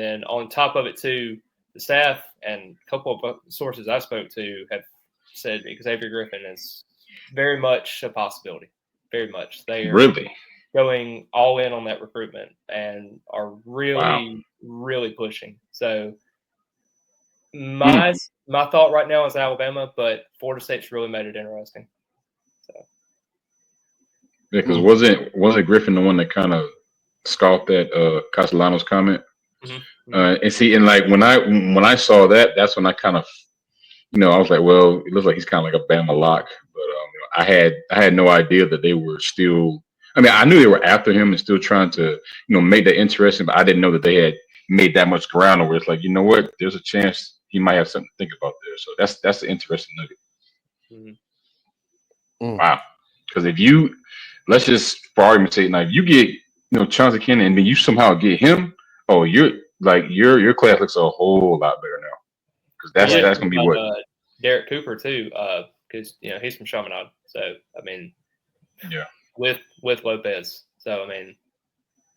then on top of it too, the staff and a couple of sources I spoke to have said Xavier Griffin is very much a possibility. Very much. They are really going all in on that recruitment and are really, really pushing. So my thought right now is Alabama, but Florida State's really made it interesting. So yeah, because wasn't Griffin the one that kind of scoffed at Castellanos' comment? And see, and like when I saw that, that's when I kind of, I was like, well, it looks like he's kind of like a Bama lock. But I had no idea that they were still. I mean, I knew they were after him and still trying to, make that interesting, but I didn't know that they had made that much ground where it's like, you know what, there's a chance he might have something to think about there. So that's the interesting nugget. Wow, because if you, let's just for argument's sake, now if you get Chauncey Kennon and then you somehow get him, oh, your class looks a whole lot better now, because that's gonna be what Derek Cooper too, because he's from Chaminade, so I mean, with Lopez, so I mean,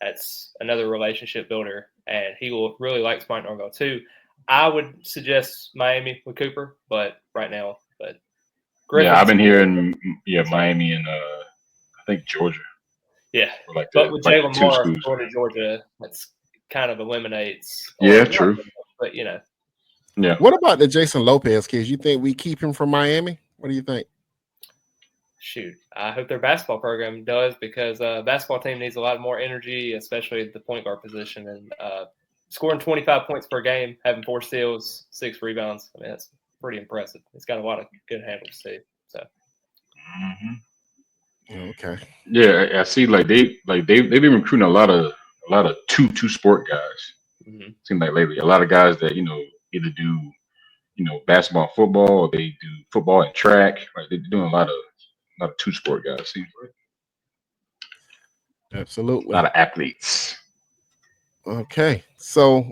that's another relationship builder, and he will really like Mike Norvell too. I would suggest Miami with Cooper, but right now, Griffin's I've been hearing Miami and I think Georgia. Yeah, like but with Jalen Moore, Florida, Georgia, that's kind of eliminates. True. But Yeah. What about the Jason Lopez kids? You think we keep him from Miami? What do you think? Shoot, I hope their basketball program does, because basketball team needs a lot more energy, especially at the point guard position, and scoring 25 points per game, having 4 steals, 6 rebounds. I mean, that's pretty impressive. It's got a lot of good handles too. So. Okay. Yeah, I see. Like they've been recruiting a lot of two sport guys. Seems like lately a lot of guys that either do basketball, and football, or they do football and track. Right, they're doing a lot of two sport guys. Seems like. Absolutely. A lot of athletes. Okay, so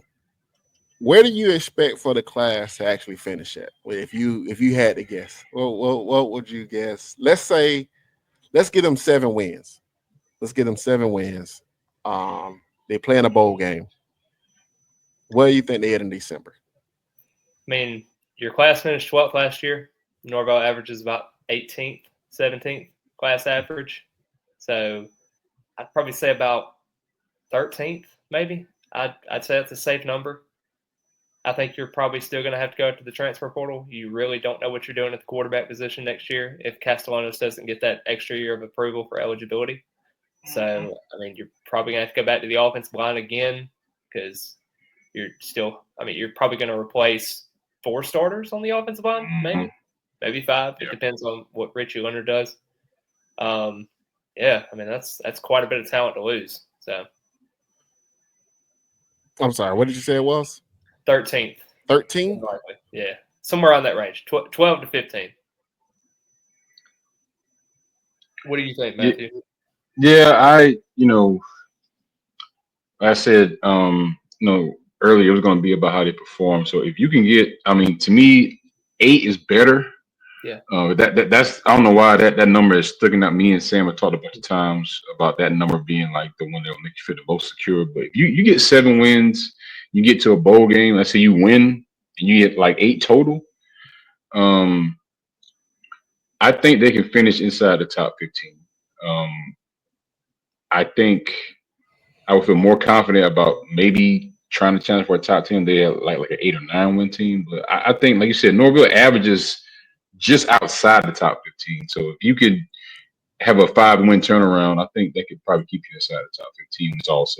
where do you expect for the class to actually finish at? If you had to guess, what would you guess? Let's get them 7 wins. Let's get them 7 wins. They play in a bowl game. Where do you think they at in December? I mean, your class finished 12th last year. Norvell averages about 18th, 17th class average. So I'd probably say about 13th, maybe. I'd say that's a safe number. I think you're probably still going to have to go to the transfer portal. You really don't know what you're doing at the quarterback position next year if Castellanos doesn't get that extra year of approval for eligibility. So, I mean, you're probably going to have to go back to the offensive line again, because you're probably going to replace 4 starters on the offensive line, maybe 5. It depends on what Richie Leonard does. I mean, that's quite a bit of talent to lose. So, I'm sorry, what did you say it was? 13th. 13? Yeah, somewhere on that range, 12 to 15. What do you think, Matthew? Yeah, I said, earlier it was going to be about how they perform. So if you can get, I mean, to me, 8 is better. Yeah. That's I don't know why that number is sticking out. Me and Sam have talked a bunch of times about that number being like the one that will make you feel the most secure. But if you get 7 wins, you get to a bowl game. Let's say you win and you get like 8 total. I think they can finish inside the top 15. I think I would feel more confident about maybe trying to challenge for a top 10. They have like an 8 or 9 win team. But I think, like you said, Norvell averages just outside the top 15. So if you could have a 5-win turnaround, I think they could probably keep you inside the top 15. It's all said.